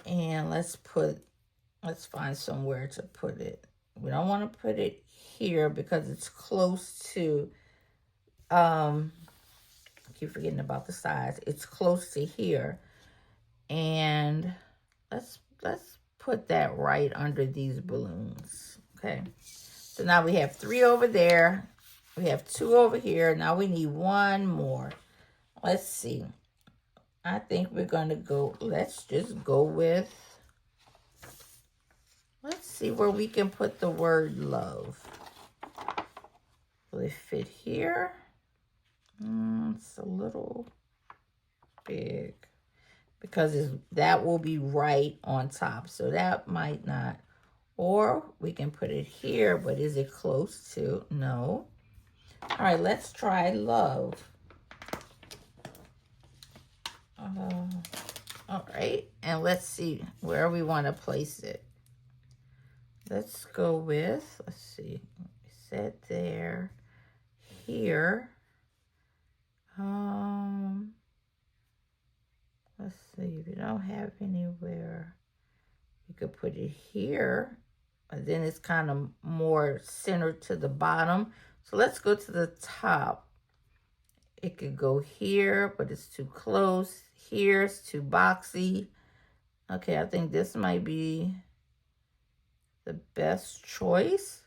And let's find somewhere to put it. We don't want to put it here because it's close to, I keep forgetting about the size. It's close to here. And let's put that right under these balloons. Okay. So now we have 3 over there. We have 2 over here. Now we need 1 more. Let's see. I think we're going to go, let's just go with, let's see where we can put the word love. Will it fit here? It's a little big because that will be right on top. So that might not. Or we can put it here, but is it close to? No. All right, let's try love. All right, and let's see where we want to place it. Let's go with, let's see, set there, here. Let's see, if you don't have anywhere, you could put it here, but then it's kind of more centered to the bottom. So let's go to the top. It could go here, but it's too close. Here, it's too boxy. Okay, I think this might be the best choice.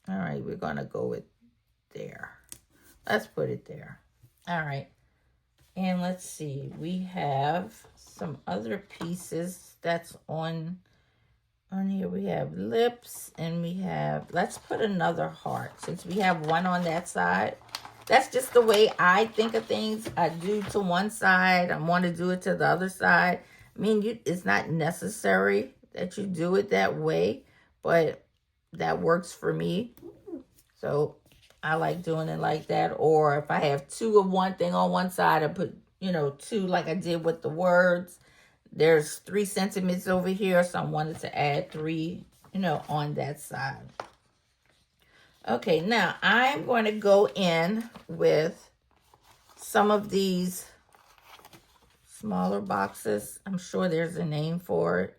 All right, we're going to go with there. Let's put it there. All right. And let's see. We have some other pieces that's on here. We have lips and we have, let's put another heart since we have one on that side. That's just the way I think of things. I do to one side. I want to do it to the other side. I mean, it's not necessary that you do it that way, but that works for me. So I like doing it like that. Or if I have 2 of one thing on one side, I put, 2 like I did with the words. There's 3 sentiments over here, so I wanted to add 3, on that side. Okay, now I'm going to go in with some of these smaller boxes. I'm sure there's a name for it.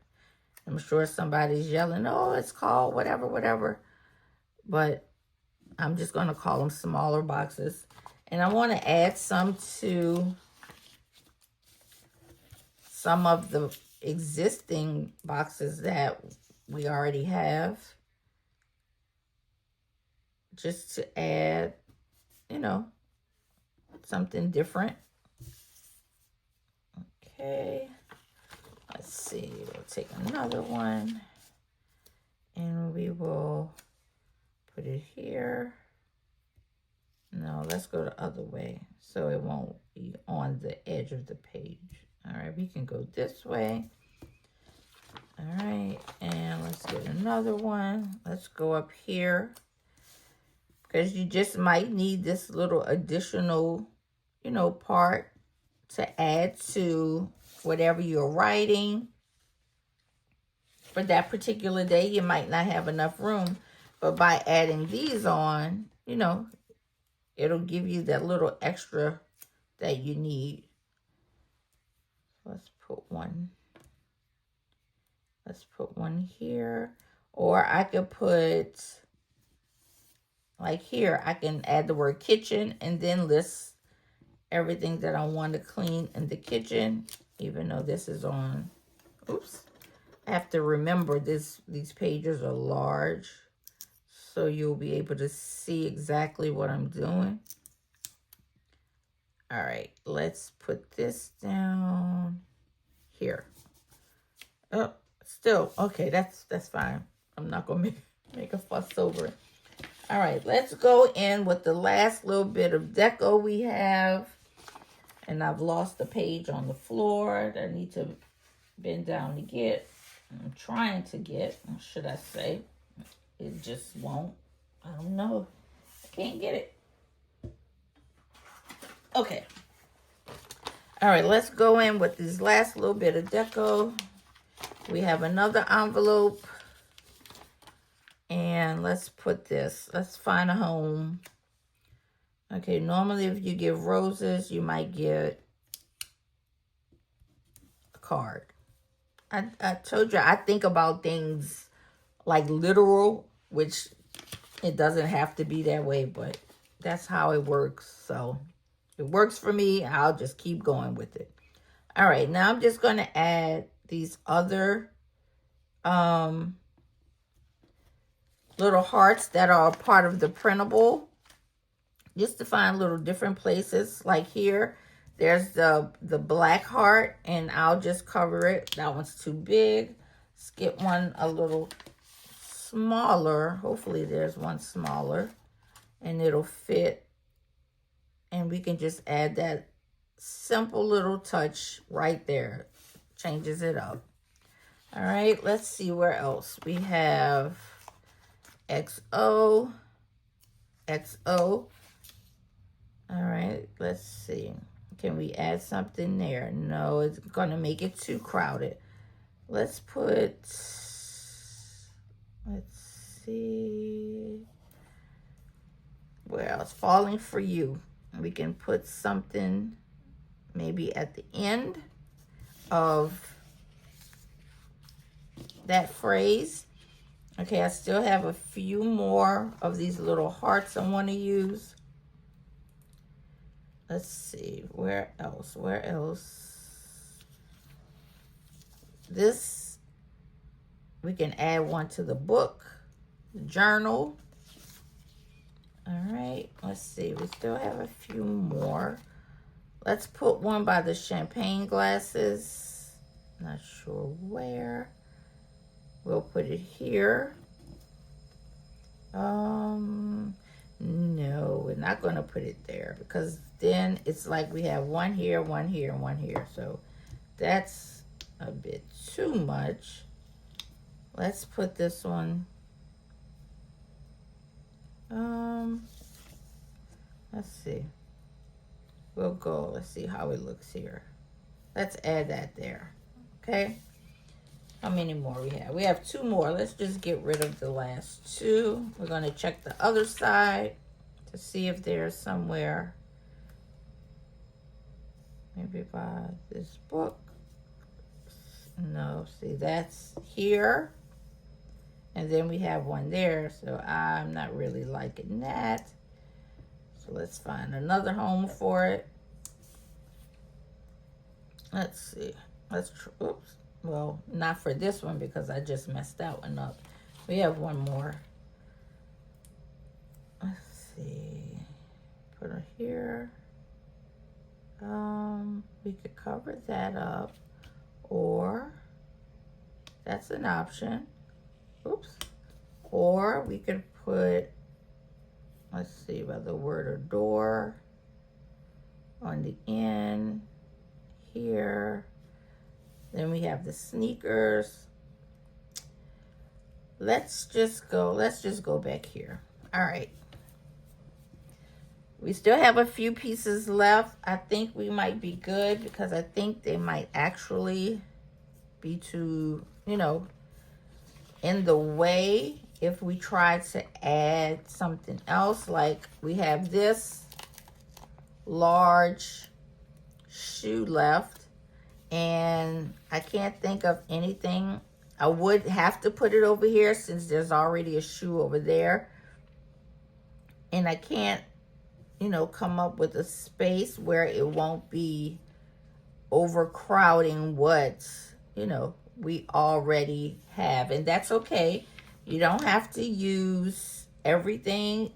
I'm sure somebody's yelling, oh, it's called whatever. But I'm just going to call them smaller boxes. And I want to add some to some of the existing boxes that we already have. Just to add, something different. Okay. Let's see. We'll take another one. And we will put it here. No, let's go the other way so it won't be on the edge of the page. All right, we can go this way. All right, and let's get another one. Let's go up here because you just might need this little additional, part to add to whatever you're writing. For that particular day, you might not have enough room, but by adding these on, it'll give you that little extra that you need. Let's put one. Let's put one here. Or I could put, like here, I can add the word kitchen and then list everything that I want to clean in the kitchen, even though this is on, oops. I have to remember these pages are large, so you'll be able to see exactly what I'm doing. All right, let's put this down here. Oh, still, okay, that's fine. I'm not gonna make a fuss over it. All right, let's go in with the last little bit of deco we have. And I've lost the page on the floor that I need to bend down to get. I'm trying to get, should I say. It just won't. I don't know. I can't get it. Okay. All right, let's go in with this last little bit of deco. We have another envelope. And let's put this. Let's find a home. Okay, normally if you give roses, you might get a card. I told you, I think about things like literal, which it doesn't have to be that way, but that's how it works. So it works for me. I'll just keep going with it. All right, now I'm just going to add these other little hearts that are part of the printable, just to find little different places. Like here, there's the black heart, and I'll just cover it. That one's too big. Let's get one a little smaller. Hopefully there's one smaller, and it'll fit. And we can just add that simple little touch right there. Changes it up. All right, let's see where else. We have XO, XO. All right, let's see. Can we add something there? No, it's going to make it too crowded. Let's put, let's see. Where else? Falling for You. We can put something maybe at the end of that phrase. Okay, I still have a few more of these little hearts I want to use. Let's see, where else? Where else? This, we can add one to the book, the journal. All right, let's see, we still have a few more. Let's put one by the champagne glasses. Not sure where. We'll put it here. No, we're not going to put it there because then it's like we have one here, one here, and one here. So that's a bit too much. Let's put this one. Let's see. We'll go. Let's see how it looks here. Let's add that there. Okay. How many more we have? We have two more. Let's just get rid of the last two. We're going to check the other side to see if there's somewhere, maybe by this book. No, see, that's here. And then we have one there, so I'm not really liking that. So let's find another home for it. Let's see. Oops. Well, not for this one because I just messed that one up. We have one more. Let's see. Put it here. We could cover that up, or that's an option. Oops. Or we could put, let's see, by the word or door on the end here. Then we have the sneakers. Let's just go back here. All right. We still have a few pieces left. I think we might be good because I think they might actually be too, in the way if we try to add something else. Like we have this large shoe left, and I can't think of anything I would have to put it over here since there's already a shoe over there. And I can't, you know, come up with a space where it won't be overcrowding what, you know, we already have. And that's okay. You don't have to use everything.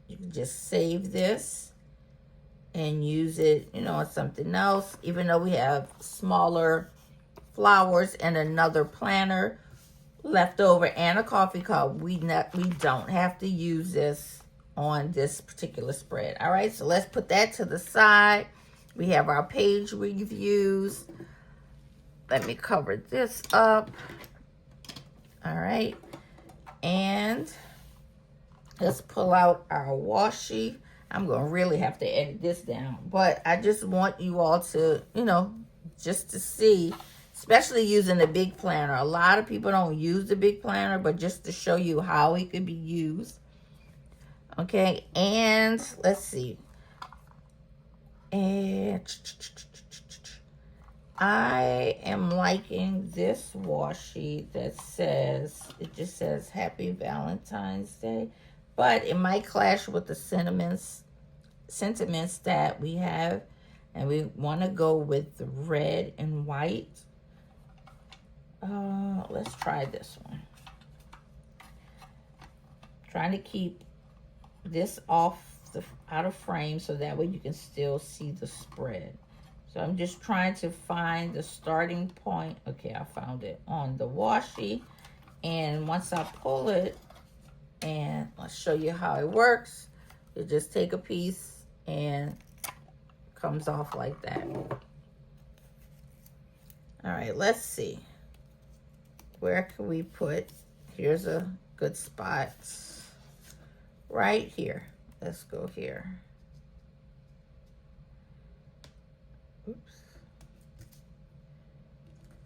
You can just save this and use it, you know, on something else. Even though we have smaller flowers and another planner left over and a coffee cup, we don't have to use this on this particular spread. All right, so let's put that to the side. We have our page reviews. Let me cover this up. All right, and let's pull out our washi. I'm going to really have to edit this down, but I just want you all to, you know, just to see, especially using the big planner. A lot of people don't use the big planner, but just to show you how it could be used. Okay, and let's see. And I am liking this washi that says, it just says Happy Valentine's Day, but it might clash with the sentiments that we have, and we want to go with the red and white. Let's try this one. Trying to keep this out of frame so that way you can still see the spread. So I'm just trying to find the starting point. Okay, I found it on the washi. And once I pull it, and I'll show you how it works. You just take a piece and comes off like that. All right, let's see. Where can we put? Here's a good spot. Right here. Let's go here. Oops.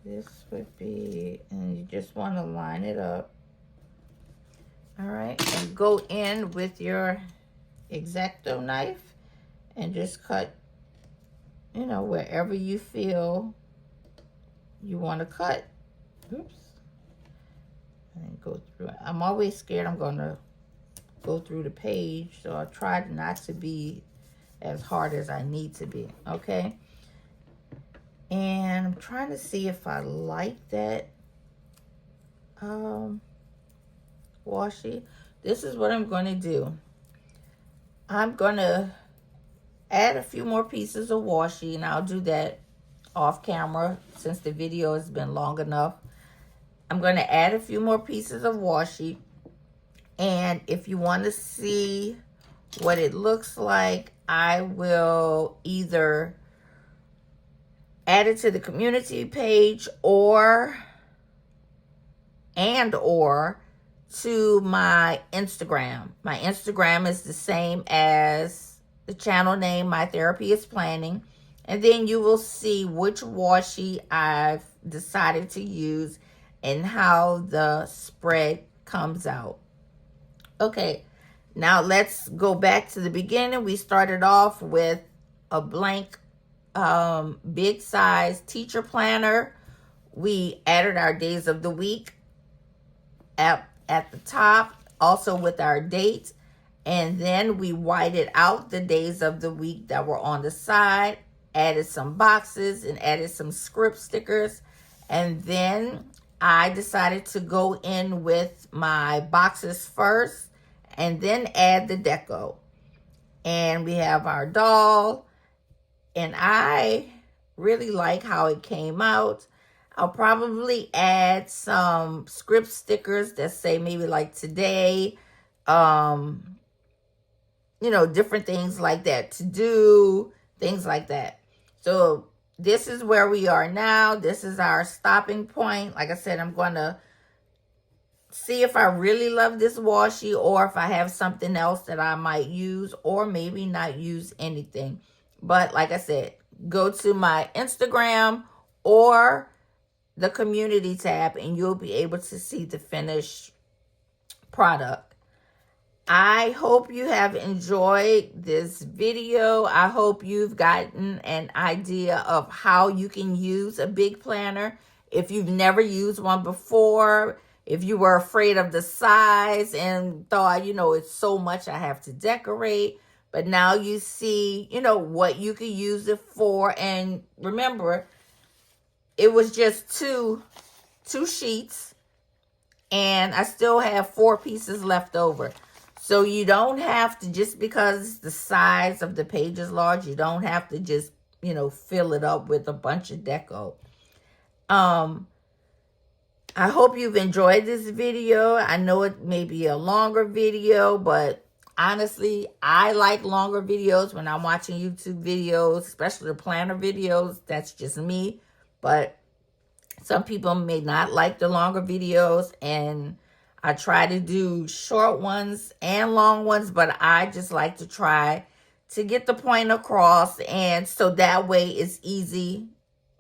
This would be, and you just want to line it up. All right, and go in with your X-Acto knife and just cut, you know, wherever you feel you want to cut. Oops. And go through it. I'm always scared I'm going to go through the page, so I tried not to be as hard as I need to be. Okay, and I'm trying to see if I like that washi. This is what I'm going to do. I'm going to add a few more pieces of washi, and I'll do that off camera since the video has been long enough. I'm going to add a few more pieces of washi. And if you want to see what it looks like, I will either add it to the community page or to my Instagram. My Instagram is the same as the channel name, My Therapy is Planning. And then you will see which washi I've decided to use and how the spread comes out. Okay, now let's go back to the beginning. We started off with a blank big size teacher planner. We added our days of the week at the top, also with our date. And then we whited out the days of the week that were on the side, added some boxes and added some script stickers. And then I decided to go in with my boxes first and then add the deco. And we have our doll, and I really like how it came out. I'll probably add some script stickers that say maybe like today, you know, different things like that, to do, things like that. So this is where we are now. This is our stopping point. Like I said, I'm going to see if I really love this washi or if I have something else that I might use or maybe not use anything. But like I said, go to my Instagram or the community tab and you'll be able to see the finished product. I hope you have enjoyed this video. I hope you've gotten an idea of how you can use a big planner If you've never used one before, if you were afraid of the size and thought, you know, it's so much I have to decorate, but now you see, you know, what you could use it for. And remember, it was just two sheets, and I still have 4 pieces left over. So you don't have to, just because the size of the page is large, you don't have to just, you know, fill it up with a bunch of deco. I hope you've enjoyed this video. I know it may be a longer video, but honestly, I like longer videos when I'm watching YouTube videos, especially the planner videos. That's just me. But some people may not like the longer videos, and I try to do short ones and long ones, but I just like to try to get the point across, and so that way it's easy,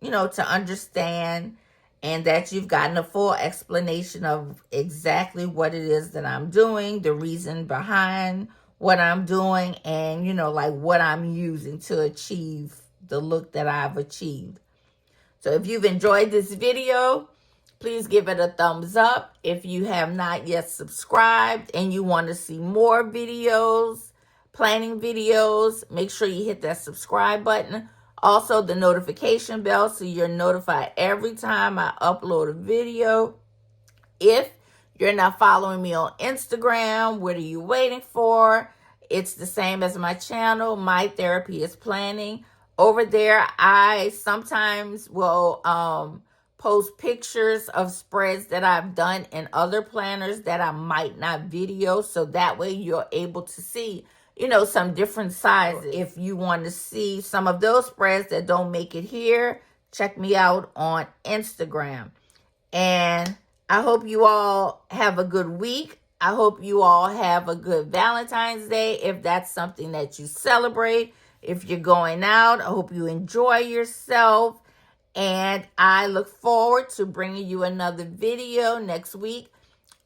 you know, to understand, and that you've gotten a full explanation of exactly what it is that I'm doing, the reason behind what I'm doing, and, you know, like what I'm using to achieve the look that I've achieved. So if you've enjoyed this video, please give it a thumbs up. If you have not yet subscribed and you want to see more videos, planning videos, make sure you hit that subscribe button. Also, the notification bell so you're notified every time I upload a video. If you're not following me on Instagram, what are you waiting for? It's the same as my channel, My Therapy is Planning. Over there, I sometimes will post pictures of spreads that I've done in other planners that I might not video. So that way you're able to see, you know, some different sizes. If you want to see some of those spreads that don't make it here, check me out on Instagram. And I hope you all have a good week. I hope you all have a good Valentine's Day, if that's something that you celebrate. If you're going out, I hope you enjoy yourself. And I look forward to bringing you another video next week.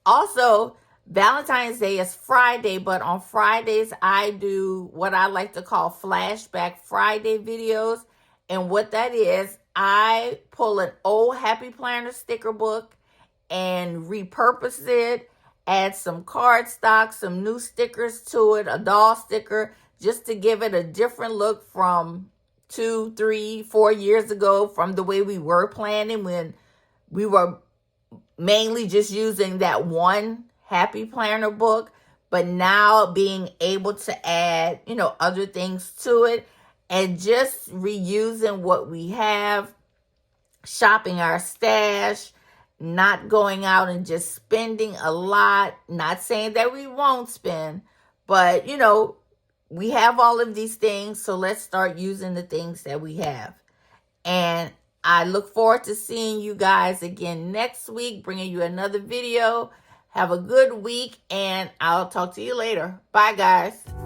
Also, Valentine's Day is Friday, but on Fridays, I do what I like to call Flashback Friday videos. And what that is, I pull an old Happy Planner sticker book and repurpose it, add some cardstock, some new stickers to it, a doll sticker, just to give it a different look from 2, 3, 4 years ago, from the way we were planning when we were mainly just using that one Happy Planner book, but now being able to add, you know, other things to it, and just reusing what we have, shopping our stash, not going out and just spending a lot. Not saying that we won't spend, but, you know, we have all of these things, so let's start using the things that we have. And I look forward to seeing you guys again next week, bringing you another video. Have a good week, and I'll talk to you later. Bye, guys.